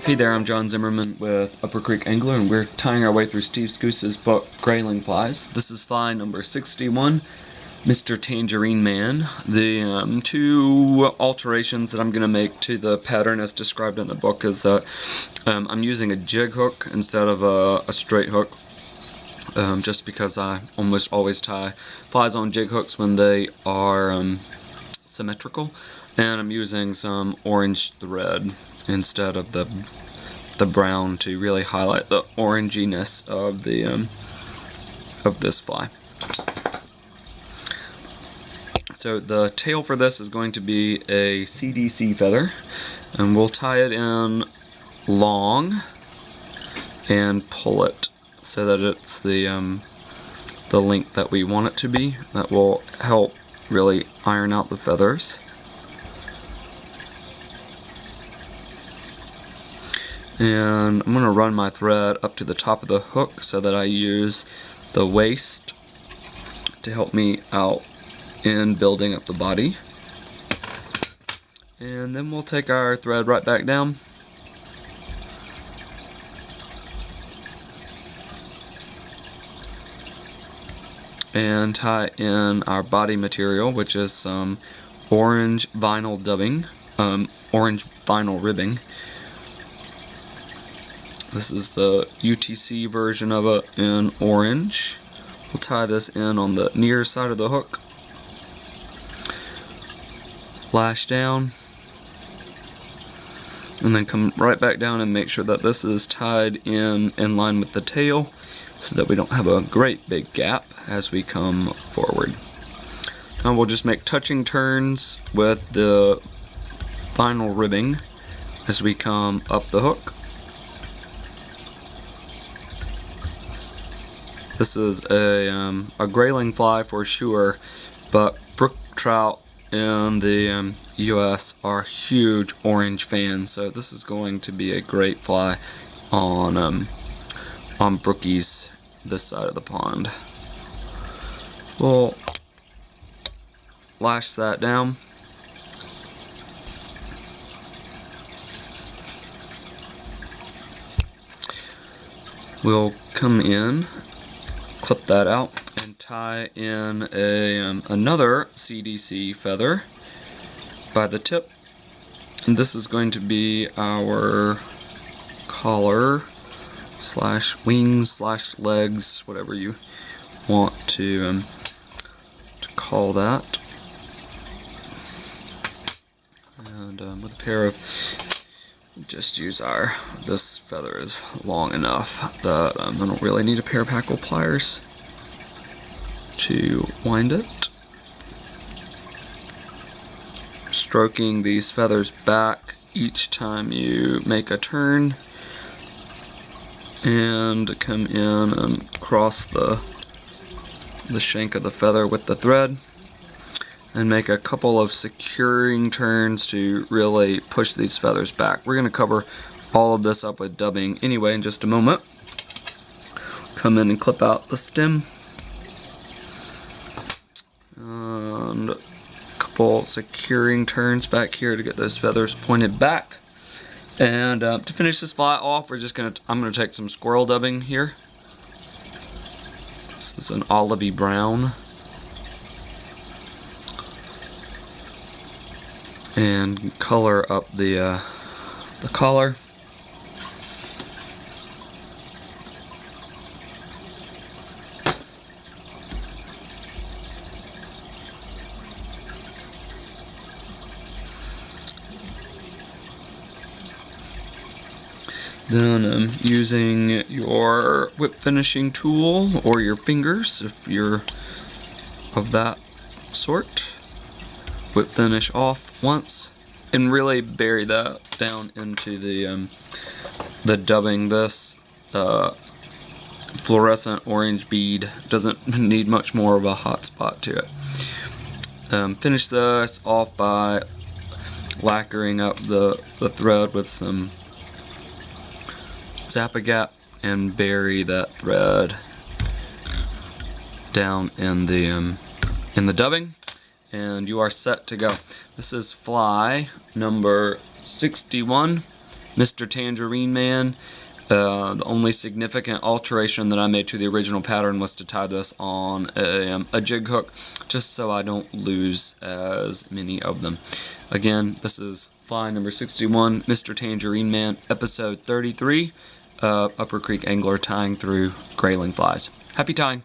Hey there, I'm John Zimmerman with Upper Creek Angler, and we're tying our way through Steve Scoose's book, Grayling Flies. This is fly number 61, Mr. Tangerine Man. The two alterations that I'm going to make to the pattern as described in the book is that I'm using a jig hook instead of a straight hook, just because I almost always tie flies on jig hooks when they are symmetrical, and I'm using some orange thread instead of the brown to really highlight the oranginess of the of this fly. So the tail for this is going to be a CDC feather, and we'll tie it in long and pull it so that it's the length that we want it to be. That will help really iron out the feathers. And I'm going to run my thread up to the top of the hook so that I use the waist to help me out in building up the body. And then we'll take our thread right back down. And tie in our body material, which is some orange vinyl dubbing, orange vinyl ribbing. This is the UTC version of it in orange. We'll tie this in on the near side of the hook. Lash down. And then come right back down and make sure that this is tied in line with the tail so that we don't have a great big gap as we come forward. Now we'll just make touching turns with the vinyl ribbing as we come up the hook. This is a grayling fly for sure, but brook trout in the US are huge orange fans, so this is going to be a great fly on brookies this side of the pond. We'll lash that down. We'll come in, clip that out, and tie in another CDC feather by the tip. And this is going to be our collar slash wings slash legs, whatever you want to call that. And with a pair of, just use this feather is long enough that I don't really need a pair of hackle pliers to wind it. Stroking these feathers back each time you make a turn, and come in and cross the shank of the feather with the thread, and make a couple of securing turns to really push these feathers back. We're going to cover all of this up with dubbing anyway in just a moment. Come in and clip out the stem. And a couple securing turns back here to get those feathers pointed back. And to finish this fly off, I'm going to take some squirrel dubbing here. This is an olivey brown. And color up the collar. Then using your whip finishing tool or your fingers, if you're of that sort, whip finish off once and really bury that down into the dubbing. This fluorescent orange bead doesn't need much more of a hot spot to it. Finish this off by lacquering up the thread with some Zap-A-Gap and bury that thread down in the dubbing, and you are set to go. This is fly number 61, Mr. Tangerine Man. The only significant alteration that I made to the original pattern was to tie this on a jig hook, just so I don't lose as many of them. Again, this is fly number 61, Mr. Tangerine Man, episode 33, Upper Creek Angler tying through grayling flies. Happy tying!